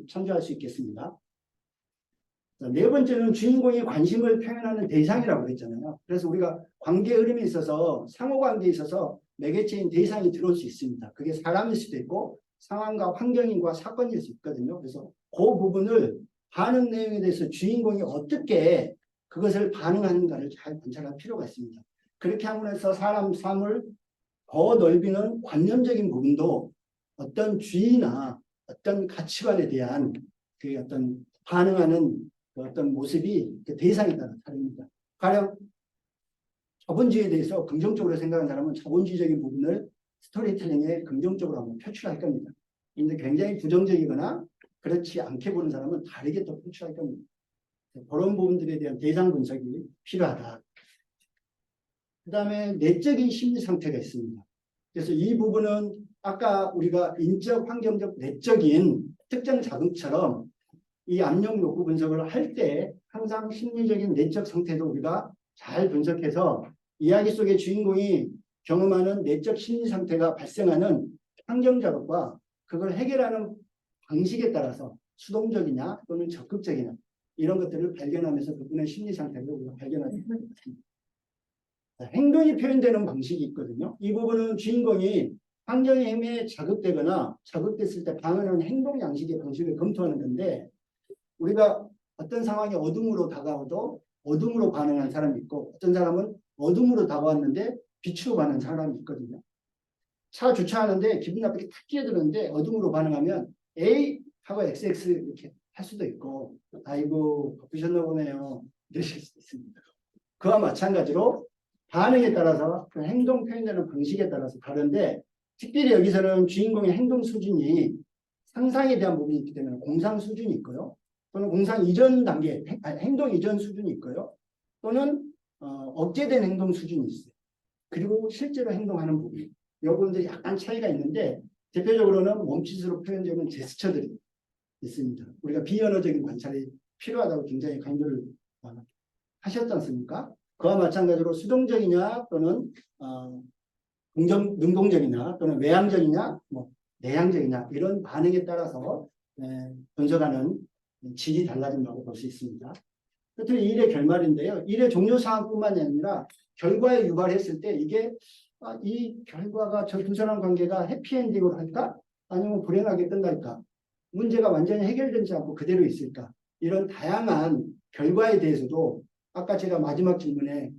참조할 수 있겠습니다. 네 번째는 주인공이 관심을 표현하는 대상이라고 했잖아요. 그래서 우리가 관계 흐름에 있어서 상호관계에 있어서 매개체인 대상이 들어올 수 있습니다. 그게 사람일 수도 있고 상황과 환경인과 사건일 수 있거든요. 그래서 그 부분을 반응 내용에 대해서 주인공이 어떻게 그것을 반응하는가를 잘 관찰할 필요가 있습니다. 그렇게 함으로써 사람, 사물 더 넓이는 관념적인 부분도 어떤 주의나 어떤 가치관에 대한 그 어떤 반응하는 그 어떤 모습이 그 대상에 따라 다릅니다. 가령 자본주의에 대해서 긍정적으로 생각하는 사람은 자본주의적인 부분을 스토리텔링에 긍정적으로 한번 표출할 겁니다. 근데 굉장히 부정적이거나 그렇지 않게 보는 사람은 다르게 또 표출할 겁니다. 그런 부분들에 대한 대상 분석이 필요하다. 그 다음에 내적인 심리 상태가 있습니다. 그래서 이 부분은 아까 우리가 인적, 환경적, 내적인 특정 자극처럼 이 압력 욕구 분석을 할 때 항상 심리적인 내적 상태도 우리가 잘 분석해서 이야기 속의 주인공이 경험하는 내적 심리 상태가 발생하는 환경 자극과 그걸 해결하는 방식에 따라서 수동적이냐 또는 적극적이냐 이런 것들을 발견하면서 그분의 심리 상태를 우리가 발견하게 됩니다. 행동이 표현되는 방식이 있거든요. 이 부분은 주인공이 환경의 힘에 자극되거나 자극됐을 때 반응하는 행동 양식의 방식을 검토하는 건데 우리가 어떤 상황이 어둠으로 다가와도 어둠으로 반응하는 사람이 있고 어떤 사람은 어둠으로 다가왔는데 빛으로 반응하는 사람이 있거든요. 차 주차하는데 기분 나쁘게 탁 끼어드는데 어둠으로 반응하면 A 하고 XX 이렇게 할 수도 있고 아이고 바쁘셨나 보네요 이러실 수도 있습니다. 그와 마찬가지로 반응에 따라서 그 행동 표현되는 방식에 따라서 다른데 특별히 여기서는 주인공의 행동 수준이 상상에 대한 부분이 있기 때문에 공상 수준이 있고요. 또는 공상 이전 단계, 행동 이전 수준이 있고요. 또는 억제된 행동 수준이 있어요. 그리고 실제로 행동하는 부분. 이 부분들이 약간 차이가 있는데 대표적으로는 몸짓으로 표현되는 제스처들이 있습니다. 우리가 비언어적인 관찰이 필요하다고 굉장히 강조를 하셨지 않습니까? 그와 마찬가지로 수동적이냐 또는 능동적이냐 또는 외향적이냐 뭐 내향적이냐 이런 반응에 따라서 분석하는 질이 달라진다고 볼 수 있습니다. 끝으로 이 일의 결말인데요. 일의 종료 상황뿐만이 아니라 결과에 유발했을 때 이게 이 결과가 저 두 사람 관계가 해피엔딩으로 할까? 아니면 불행하게 끝날까? 문제가 완전히 해결되지 않고 그대로 있을까? 이런 다양한 결과에 대해서도 아까 제가 마지막 질문에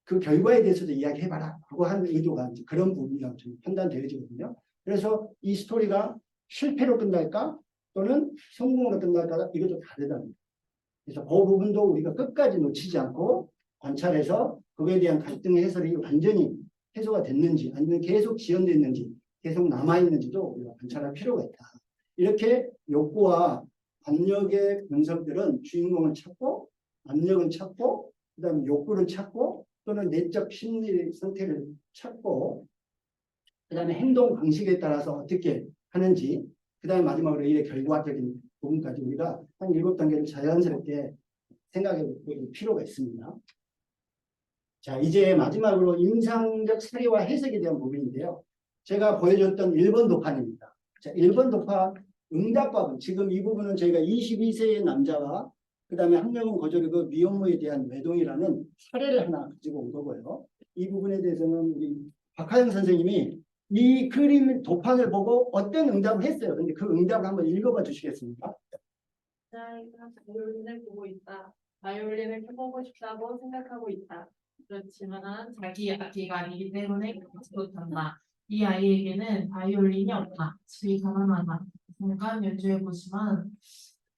그 결과에 대해서도 이야기해봐라 하고 하는 의도가 그런 부분이라고 좀 판단되어지거든요. 그래서 이 스토리가 실패로 끝날까? 또는 성공으로 끝날까? 이것도 다르답니다. 그래서 그 부분도 우리가 끝까지 놓치지 않고 관찰해서 그거에 대한 갈등 해설이 완전히 해소가 됐는지 아니면 계속 지연됐는지 계속 남아있는지도 우리가 관찰할 필요가 있다. 이렇게 욕구와 압력의 분석들은 주인공을 찾고 압력을 찾고 그 다음에 욕구를 찾고 또는 내적 심리 상태를 찾고 그 다음에 행동 방식에 따라서 어떻게 하는지 그 다음에 마지막으로 일의 결과적인 부분까지 우리가 한 7단계를 자연스럽게 생각해 볼 필요가 있습니다. 자, 이제 마지막으로 임상적 사례와 해석에 대한 부분인데요. 제가 보여줬던 1번 도판입니다. 자, 1번 도판 응답법은 지금 이 부분은 저희가 22세의 남자와 그 다음에 한 명은 거절이고 미혼모에 대한 외동이라는 사례를 하나 가지고 온 거고요. 이 부분에 대해서는 우리 박하영 선생님이 이 그림 도판을 보고 어떤 응답을 했어요. 근데 그 응답을 한번 읽어봐 주시겠습니까? 남자아이가 바이올린을 보고 있다. 바이올린을 켜보고 싶다고 생각하고 있다. 그렇지만 자기 악기가 아니기 때문에 그렇지 못한다. 이 아이에게는 바이올린이 없다. 집이 가난하다. 잠깐 연주해보지만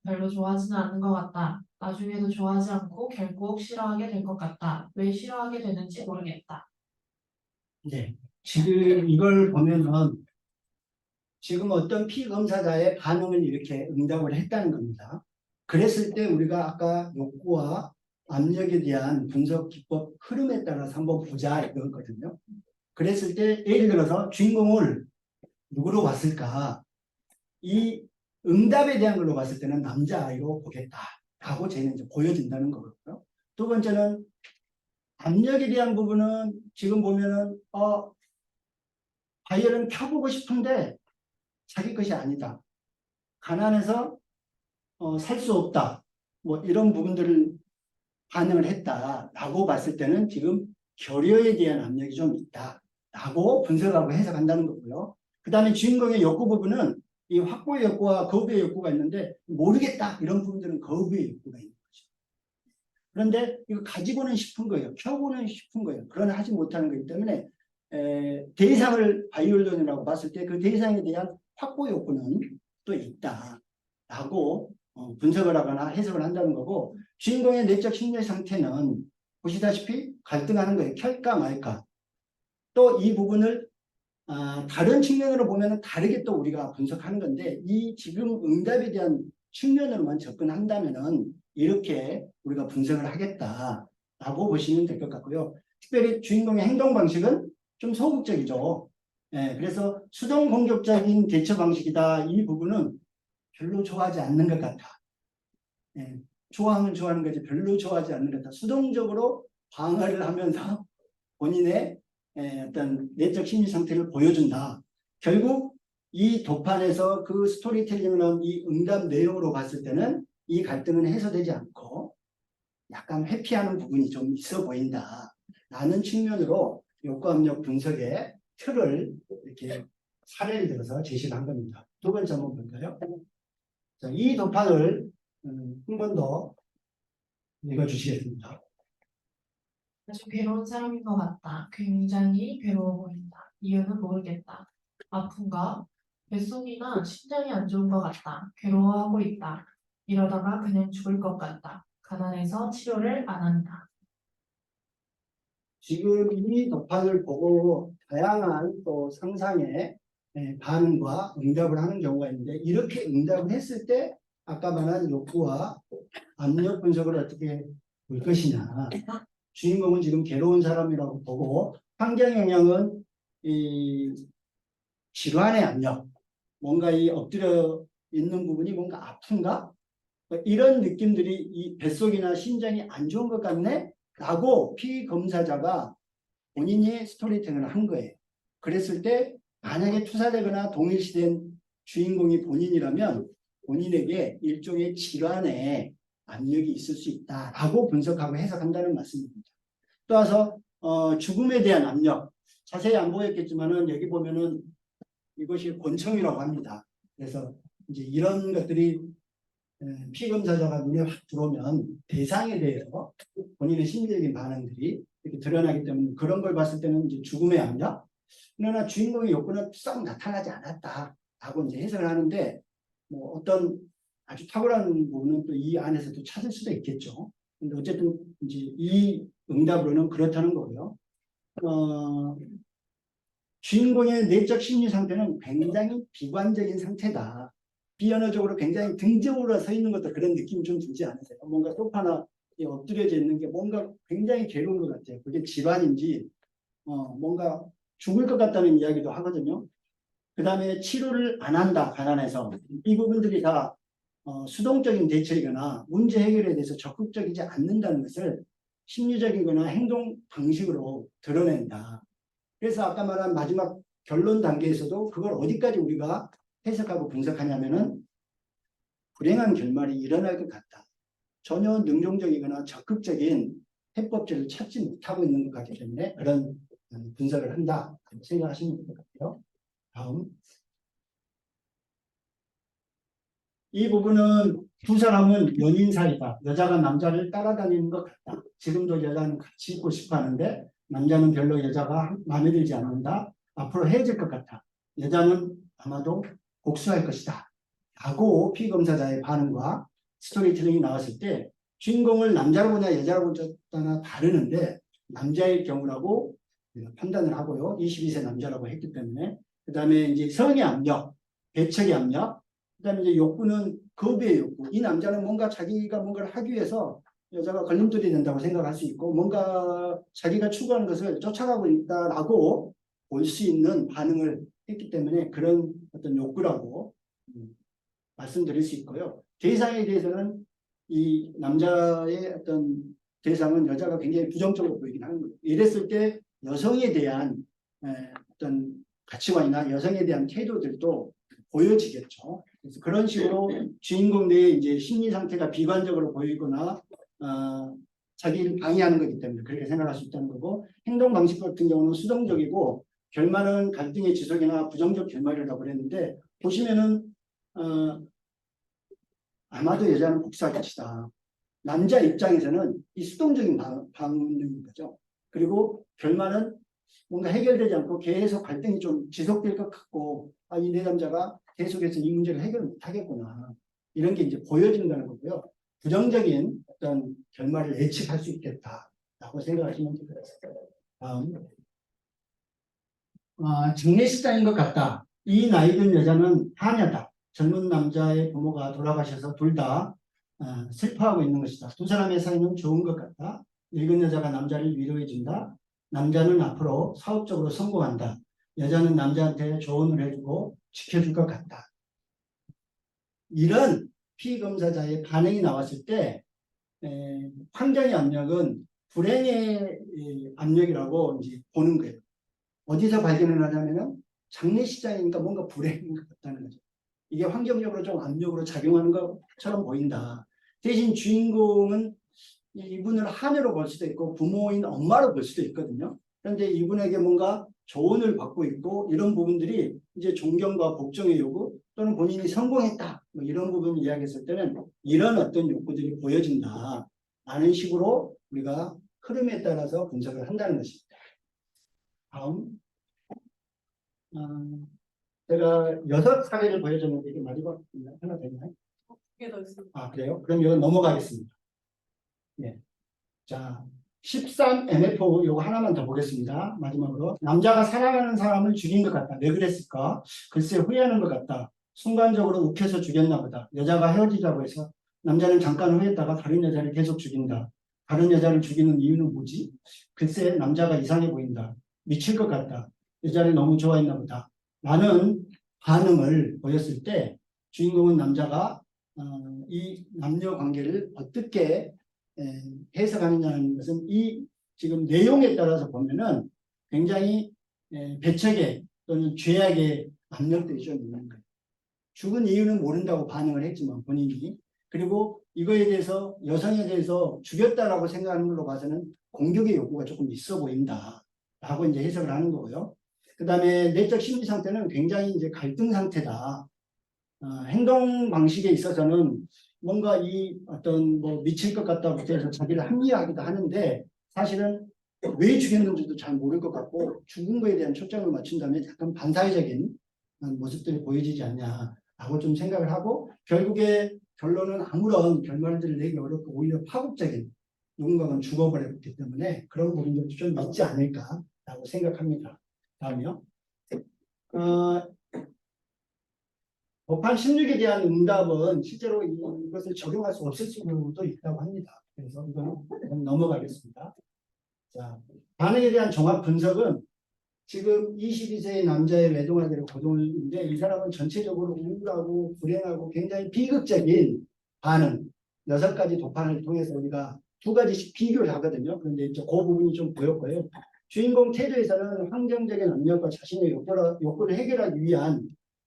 별로 좋아하지는 않는 것 같다. 나중에도 좋아하지 않고 결국 싫어하게 될 것 같다. 왜 싫어하게 되는지 모르겠다. 네. 지금 이걸 보면은 지금 어떤 피검사자의 반응을 이렇게 응답을 했다는 겁니다. 그랬을 때 우리가 아까 욕구와 압력에 대한 분석 기법 흐름에 따라서 한번 보자 이거거든요. 그랬을 때 예를 들어서 주인공을 누구로 봤을까? 이 응답에 대한 걸로 봤을 때는 남자아이로 보겠다라고 쟤는 이제 보여진다는 거고요. 두 번째는 압력에 대한 부분은 지금 보면은 바이올린 켜보고 싶은데 자기 것이 아니다. 가난해서 살 수 없다. 뭐 이런 부분들을 반응을 했다라고 봤을 때는 지금 결여에 대한 압력이 좀 있다라고 분석하고 해석한다는 거고요. 그 다음에 주인공의 욕구 부분은 이 확보의 욕구와 거부의 욕구가 있는데 모르겠다 이런 부분들은 거부의 욕구가 있는 거죠. 그런데 이거 가지고는 싶은 거예요. 켜고는 싶은 거예요. 그러나 하지 못하는 거기 때문에 대상을 바이올린이라고 봤을 때 그 대상에 대한 확보 욕구는 또 있다라고 분석을 하거나 해석을 한다는 거고 주인공의 내적 심리 상태는 보시다시피 갈등하는 거예요. 켤까 말까. 또 이 부분을 다른 측면으로 보면 다르게 또 우리가 분석하는 건데 이 지금 응답에 대한 측면으로만 접근한다면은 이렇게 우리가 분석을 하겠다라고 보시면 될 것 같고요. 특별히 주인공의 행동 방식은 좀 소극적이죠. 그래서 수동 공격적인 대처 방식이다. 이 부분은 별로 좋아하지 않는 것 같아. 좋아하면 좋아하는 거지 별로 좋아하지 않는 것 같아. 수동적으로 방어를 하면서 본인의 어떤 내적 심리 상태를 보여준다. 결국 이 도판에서 그 스토리텔링은 이 응답 내용으로 봤을 때는 이 갈등은 해소되지 않고 약간 회피하는 부분이 좀 있어 보인다. 라는 측면으로 욕구압력 분석의 틀을 이렇게 사례를 들어서 제시를 한 겁니다. 두 번째 한번 볼까요? 자, 이 도판을 한 번 더 읽어주시겠습니다. 아주 괴로운 사람인 것 같다. 굉장히 괴로워 보인다. 이유는 모르겠다. 아픈가? 뱃속이나 심장이 안 좋은 것 같다. 괴로워하고 있다. 이러다가 그냥 죽을 것 같다. 가난해서 치료를 안 한다. 지금 이 도판을 보고 다양한 또 상상의 반응과 응답을 하는 경우가 있는데 이렇게 응답을 했을 때 아까 말한 욕구와 압력 분석을 어떻게 볼 것이냐. 주인공은 지금 괴로운 사람이라고 보고 환경 영향은 이 질환의 압력, 뭔가 이 엎드려 있는 부분이 뭔가 아픈가? 뭐 이런 느낌들이 이 뱃속이나 심장이 안 좋은 것 같네? 라고 피검사자가 본인이 스토리텔링을 한 거예요. 그랬을 때 만약에 투사되거나 동일시된 주인공이 본인이라면 본인에게 일종의 질환의 압력이 있을 수 있다라고 분석하고 해석한다는 말씀입니다. 또와서 죽음에 대한 압력 자세히 안 보였겠지만은 여기 보면은 이것이 권총이라고 합니다. 그래서 이제 이런 것들이 피검사자가 눈에 확 들어오면 대상에 대해서 본인의 심리적인 반응들이 이렇게 드러나기 때문에 그런 걸 봤을 때는 이제 죽음의 압력. 그러나 주인공의 욕구는 썩 나타나지 않았다라고 이제 해석을 하는데 뭐 어떤 아주 탁월한 부분은 또 이 안에서도 찾을 수도 있겠죠. 근데 어쨌든 이제 이 응답으로는 그렇다는 거고요. 주인공의 내적 심리 상태는 굉장히 비관적인 상태다. 비언어적으로 굉장히 등적으로 서 있는 것도 그런 느낌이 좀 들지 않으세요? 뭔가 소파나 엎드려져 있는 게 뭔가 굉장히 괴로운 것 같아요. 그게 질환인지 뭔가 죽을 것 같다는 이야기도 하거든요. 그 다음에 치료를 안 한다, 가난해서. 이 부분들이 다 수동적인 대처이거나 문제 해결에 대해서 적극적이지 않는다는 것을 심리적이거나 행동 방식으로 드러낸다. 그래서 아까 말한 마지막 결론 단계에서도 그걸 어디까지 우리가 해석하고 분석하냐면은 불행한 결말이 일어날 것 같다. 전혀 능동적이거나 적극적인 해법들을 찾지 못하고 있는 것 같기 때문에 그런 분석을 한다 생각하시면 될 것 같아요. 다음. 이 부분은 두 사람은 연인 사이다. 여자가 남자를 따라다니는 것 같다. 지금도 여자는 같이 있고 싶어 하는데 남자는 별로 여자가 마음에 들지 않는다. 앞으로 헤어질 것 같아. 여자는 아마도 복수할 것이다. 라고 피검사자의 반응과 스토리텔링이 나왔을 때 주인공을 남자로 보냐 여자로 보냐 다르는데 남자일 경우라고 판단을 하고요. 22세 남자라고 했기 때문에 그 다음에 이제 성의 압력, 배척의 압력, 그 다음에 이제 욕구는 거부의 욕구. 이 남자는 뭔가 자기가 뭔가를 하기 위해서 여자가 걸림돌이 된다고 생각할 수 있고 뭔가 자기가 추구하는 것을 쫓아가고 있다라고 볼 수 있는 반응을 했기 때문에 그런 어떤 욕구라고 말씀드릴 수 있고요. 대상에 대해서는 이 남자의 어떤 대상은 여자가 굉장히 부정적으로 보이긴 하는 거예요. 이랬을 때 여성에 대한 어떤 가치관이나 여성에 대한 태도들도 보여지겠죠. 그래서 그런 식으로 주인공 내의 이제 심리 상태가 비관적으로 보이거나 자기를 방해하는 거기 때문에 그렇게 생각할 수 있다는 거고 행동 방식 같은 경우는 수동적이고 결말은 갈등의 지속이나 부정적 결말이라고 그랬는데 보시면은 아마도 여자는 복수할 것이다. 남자 입장에서는 이 수동적인 반응인 거죠. 그리고 결말은 뭔가 해결되지 않고 계속 갈등이 좀 지속될 것 같고 이 내 남자가 계속해서 이 문제를 해결을 못하겠구나. 이런 게 이제 보여진다는 거고요. 부정적인 어떤 결말을 예측할 수 있겠다라고 생각하시면 될 것 같습니다. 다음. 장례식장인 것 같다. 이 나이든 여자는 하녀다. 젊은 남자의 부모가 돌아가셔서 둘 다 슬퍼하고 있는 것이다. 두 사람의 사이는 좋은 것 같다. 늙은 여자가 남자를 위로해준다. 남자는 앞으로 사업적으로 성공한다. 여자는 남자한테 조언을 해주고 지켜줄 것 같다. 이런 피검사자의 반응이 나왔을 때 환경의 압력은 불행의 압력이라고 이제 보는 거예요. 어디서 발견을 하냐면은 장례식장이니까 뭔가 불행인 것 같다는 거죠. 이게 환경적으로 좀 압력으로 작용하는 것처럼 보인다. 대신 주인공은 이분을 하녀로 볼 수도 있고 부모인 엄마로 볼 수도 있거든요. 그런데 이분에게 뭔가 조언을 받고 있고 이런 부분들이 이제 존경과 복종의 요구 또는 본인이 성공했다 뭐 이런 부분을 이야기했을 때는 이런 어떤 욕구들이 보여진다 라는 식으로 우리가 흐름에 따라서 분석을 한다는 것입니다. 다음 제가 6사례를 보여줬는데 이게 마지막 하나 되나요? 두개 더 있습니다. 그래요? 그럼 이건 넘어가겠습니다. 네. 자, 13MF 요거 하나만 더 보겠습니다. 마지막으로. 남자가 사랑하는 사람을 죽인 것 같다. 왜 그랬을까? 글쎄 후회하는 것 같다. 순간적으로 욱해서 죽였나 보다. 여자가 헤어지자고 해서 남자는 잠깐 후회했다가 다른 여자를 계속 죽인다. 다른 여자를 죽이는 이유는 뭐지? 글쎄 남자가 이상해 보인다. 미칠 것 같다. 여자를 너무 좋아했나 보다. 라는 반응을 보였을 때 주인공은 남자가 이 남녀 관계를 어떻게 해석하느냐는 것은 이 지금 내용에 따라서 보면은 굉장히 배척의 또는 죄악의 압력들이 좀 있는 거예요. 죽은 이유는 모른다고 반응을 했지만 본인이 그리고 이거에 대해서 여성에 대해서 죽였다라고 생각하는 걸로 봐서는 공격의 욕구가 조금 있어 보인다라고 이제 해석을 하는 거고요. 그 다음에 내적 심리 상태는 굉장히 이제 갈등 상태다. 행동 방식에 있어서는 뭔가 이 어떤 뭐 미칠 것 같다부터 해서 자기를 합리화하기도 하는데 사실은 왜 죽였는지도 잘 모를 것 같고 죽은 거에 대한 초점을 맞춘다면 약간 반사회적인 모습들이 보여지지 않냐라고 좀 생각을 하고 결국에 결론은 아무런 결말들을 내기 어렵고 오히려 파국적인 누군가가 죽어버렸기 때문에 그런 부분들도 좀 있지 않을까라고 생각합니다. 다음이요. 법한 16에 대한 응답은 실제로 이것을 적용할 수 없을 수도 있다고 합니다. 그래서 이건 넘어가겠습니다. 자, 반응에 대한 종합 분석은 지금 22세의 남자의 외동아들을 고동인데 이 사람은 전체적으로 우울하고 불행하고 굉장히 비극적인 반응 6가지 도판을 통해서 우리가 2가지씩 비교를 하거든요. 그런데 이제 그 부분이 좀 보였고요. 주인공 태도에서는 환경적인 압력과 자신의 욕구를 해결하기 위한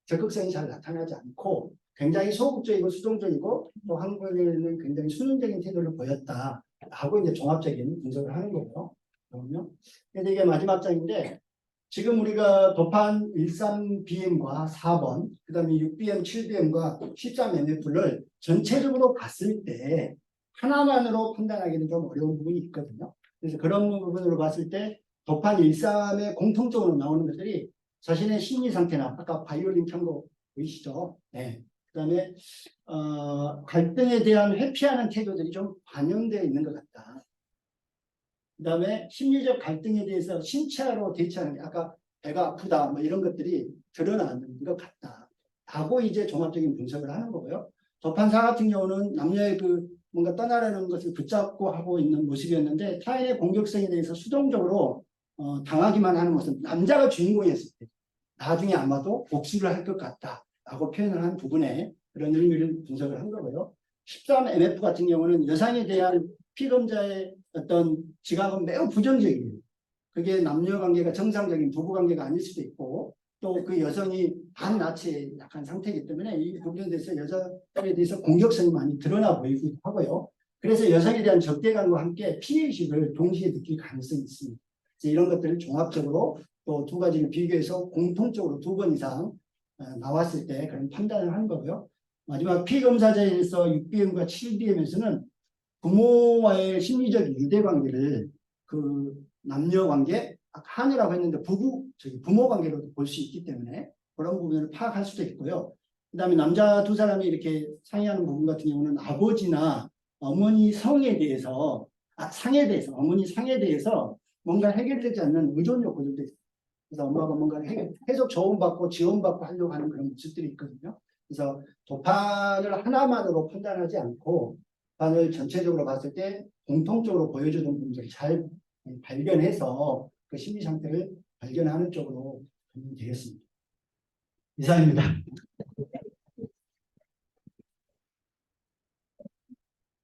적극성이 잘 나타나지 않고 굉장히 소극적이고 수동적이고 또 한국에는 굉장히 수능적인 태도를 보였다라고 이제 종합적인 분석을 하는 거고요. 그러면요. 그래서 이게 마지막 장인데 지금 우리가 도판 13BM과 4번, 그 다음에 6BM, 7BM과 13MF를 전체적으로 봤을 때 하나만으로 판단하기는 좀 어려운 부분이 있거든요. 그래서 그런 부분으로 봤을 때 도판 13의 공통적으로 나오는 것들이 자신의 심리 상태나 아까 바이올린 편거 보이시죠? 네. 그 다음에 갈등에 대한 회피하는 태도들이 좀 반영되어 있는 것 같다. 그 다음에 심리적 갈등에 대해서 신체로 대처하는 게 아까 배가 아프다 뭐 이런 것들이 드러나는 것 같다 하고 이제 종합적인 분석을 하는 거고요. 도판사 같은 경우는 남녀의 그 뭔가 떠나려는 것을 붙잡고 하고 있는 모습이었는데 타인의 공격성에 대해서 수동적으로 당하기만 하는 모습, 남자가 주인공이었을 때 나중에 아마도 복수를 할 것 같다 라고 표현을 한 부분에 그런 의미를 분석을 한 거고요. 13MF 같은 경우는 여성에 대한 피검자의 어떤 지각은 매우 부정적이에요. 그게 남녀 관계가 정상적인 부부 관계가 아닐 수도 있고 또 그 여성이 반나치의 약한 상태이기 때문에 이 부분에 대해서 여자에 대해서 공격성이 많이 드러나 보이기도 하고요. 그래서 여성에 대한 적대감과 함께 피해의식을 동시에 느낄 가능성이 있습니다. 이런 것들을 종합적으로 또 두 가지를 비교해서 공통적으로 2번 이상 나왔을 때 그런 판단을 하는 거고요. 마지막 피검사자에서 6BM과 7BM에서는 부모와의 심리적 유대 관계를 그 남녀 관계, 한이라고 했는데 부모 관계로도 볼 수 있기 때문에 그런 부분을 파악할 수도 있고요. 그 다음에 남자 두 사람이 이렇게 상의하는 부분 같은 경우는 아버지나 어머니 상에 대해서 어머니 상에 대해서 뭔가 해결되지 않는 의존 요구들도 있어요. 그래서 엄마가 뭔가 계속 조언받고 지원받고 하려고 하는 그런 모습들이 있거든요. 그래서 도판을 하나만으로 판단하지 않고 도판을 전체적으로 봤을 때 공통적으로 보여주는 부분들을 잘 발견해서 그 심리 상태를 발견하는 쪽으로 되겠습니다. 이상입니다.